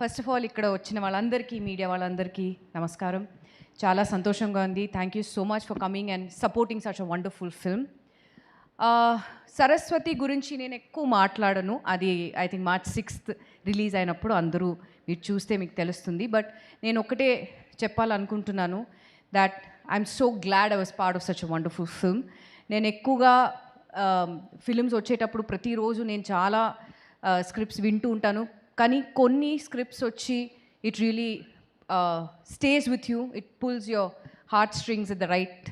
First of all ఇక్కడ వచ్చిన వాళ్ళందరికీ, మీడియా వాళ్ళందరికీ నమస్కారం. చాలా సంతోషంగా ఉంది. Thank you so much for coming and supporting such a wonderful film. Saraswati గురించి నేను ఎక్కువ మాట్లాడను. అది I think March 6th release అయినప్పుడు అందరూ మీరు చూస్తే మీకు తెలుస్తుంది. బట్ నేను ఒకటే చెప్పాలనుకుంటున్నాను, that I'm so glad I was part of such a wonderful film. నేను ఎక్కువగా ఫిలిమ్స్ వచ్చేటప్పుడు ప్రతిరోజు నేను చాలా స్క్రిప్ట్స్ వింటూ ఉంటాను. కానీ కొన్ని స్క్రిప్ట్స్ వచ్చి it really stays with you, it pulls your heart strings at the right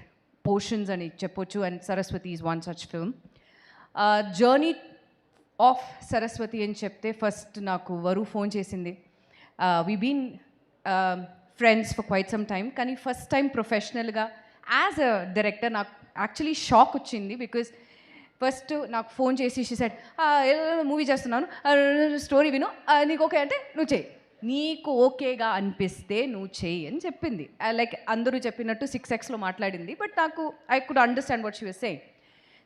portions అని చెప్పొచ్చు. And Saraswati is one such film. Journey of Saraswati అని చెప్తే ఫస్ట్ నాకు వరు ఫోన్ చేసింది. We been friends for quite some time, కానీ first time ప్రొఫెషనల్గా as a director నాకు actually shock వచ్చింది. బికాజ్ ఫస్ట్ నాకు ఫోన్ చేసి షీ సెడ్, మూవీ చేస్తున్నాను, స్టోరీ విను, నీకు ఓకే అంటే నువ్వు చెయ్యి, నీకు ఓకేగా అనిపిస్తే నువ్వు చెయ్యి అని చెప్పింది. లైక్ అందరూ చెప్పినట్టు 6Xలో మాట్లాడింది, బట్ నాకు I could understand what she was saying.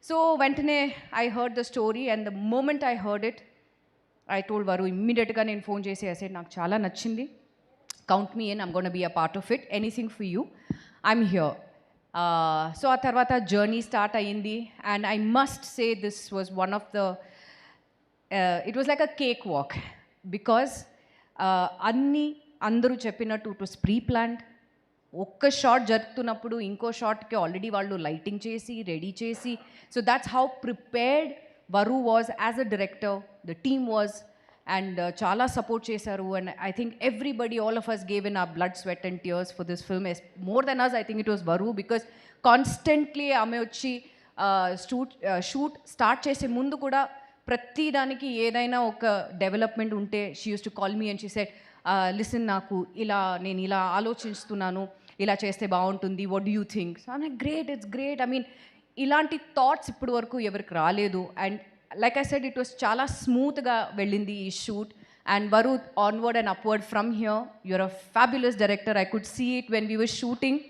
So వెంటనే I heard the story and the moment I heard it, I told Varu ఇమ్మీడియట్గా నేను ఫోన్ చేసి ఐ సెడ్, నాకు చాలా నచ్చింది, count me in, I'm gonna be a part of it, anything for you, I'm here. So ఆ తర్వాత journey start అయ్యింది. And I must say this was one of the it was like a cake walk. Because అందరూ చెప్పినట్టు it was pre planned. ఒక్క shot జరుగుతున్నప్పుడు ఇంకో షాట్కి already వాళ్ళు లైటింగ్ చేసి రెడీ చేసి, so that's how prepared Varu was as a director, the team was. And చాలా సపోర్ట్ చేశారు. And I think everybody, all of us gave in a blood, sweat and tears for this film. More than us I think it was Varu, because constantly ఆమె వచ్చి shoot start చేసే ముందు కూడా ప్రతి దానికి ఏదైనా ఒక డెవలప్మెంట్ ఉంటే she use to call me and she said, listen, నాకు నేను ఇలా ఆలోచిస్తున్నాను, ఇలా చేస్తే బాగుంటుంది, what do you think? So I'm like, great, it's great. I mean ఇలాంటి థాట్స్ ఇప్పటి వరకు ఎవరికి రాలేదు. And like I said, it was చాలా స్మూత్గా వెళ్ళింది ఈ shoot. And Varu, onward and upward from here, you're a fabulous director. I could see it when we were shooting.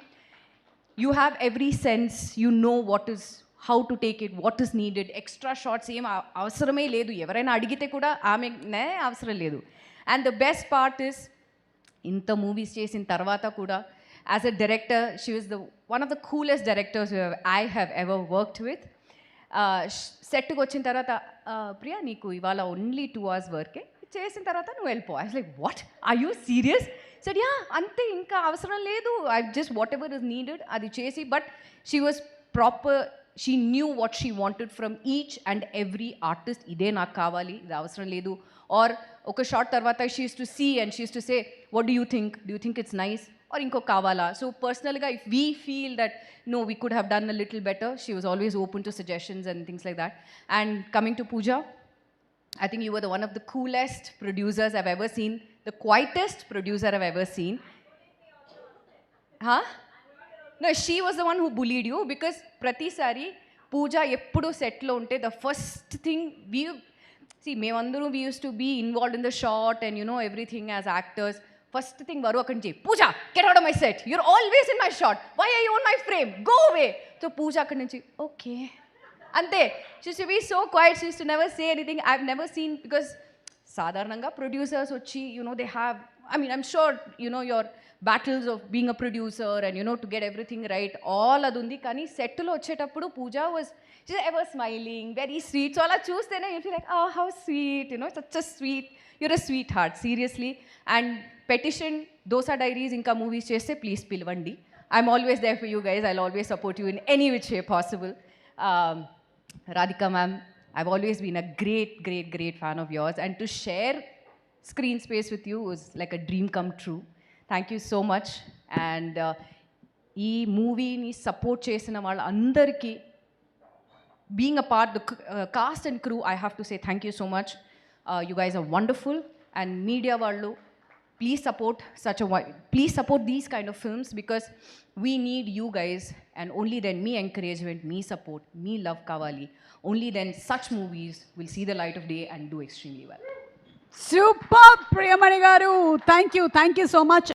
You have every sense, you know what is, how to take it, what is needed. Extra shots ఏం అవసరమే లేదు. ఎవరైనా అడిగితే కూడా ఆమెనే అవసరం లేదు. And the best part is, ఇంత మూవీస్ చేసిన తర్వాత కూడా as a director she was one of the coolest directors I have ever worked with. సెట్కి వచ్చిన తర్వాత, ప్రియా నీకు ఇవాళ ఓన్లీ 2 hours వర్కే, చేసిన తర్వాత నువ్వు వెళ్ళిపో. I was like, what, are you serious? Said, yeah, అంతే, ఇంకా అవసరం లేదు, I just whatever is needed అది చేసి. But she was proper, she knew what she wanted from each and every artist. ఇదే నాకు కావాలి, ఇది అవసరం లేదు. ఆర్ ఒక షార్ట్ తర్వాత she use to see and she use to say, what do you think it's nice, or ఇంకో కావాలా? సో పర్సనల్గా if we feel that no, we could have done a little better, she was always open to suggestions and things like that. And coming to Pooja, I think you were one of the coolest producers I've ever seen, the quietest producer I've ever seen. Huh? No, she was the one who bullied you, because prati sari Pooja eppudu set lo unte the first thing we see, mevandaru we used to be involved in the shot and you know everything as actors. First thing Varu అక్కడి నుంచి, Pooja get out of my set, you're always in my shot, why are you on my frame, go away. So Pooja అక్కడి నుంచి okay అంతే. She to be so quiet, she to never say anything. I have never seen, because సాధారణంగా producers వచ్చి you know they have, I mean I'm sure you know your battles of being a producer and you know to get everything right, all అది ఉంది. కానీ సెట్లో వచ్చేటప్పుడు Pooja was ever smiling, very sweet. So అలా చూస్తేనే you feel like, how sweet, you know such a sweet, you're a sweet heart, seriously. And పెటిషన్, Dosa diaries ఇంకా movies చేస్తే ప్లీజ్ పిలవండి. I'm always there for you guys, I always support you in any which way possible. Radhika ma'am, I've always been a great fan of yours, and to share screen space with you was like a dream come true. Thank you so much. And ఈ మూవీని support చేసిన వాళ్ళందరికీ, being a part the cost and crew, I have to say thank you so much. You guys are wonderful. And media vallu, please support these kind of films, because we need you guys, and only then me encouragement, me support, me love kavali, only then such movies will see the light of day and do extremely well. Super, Priyamani garu, thank you so much.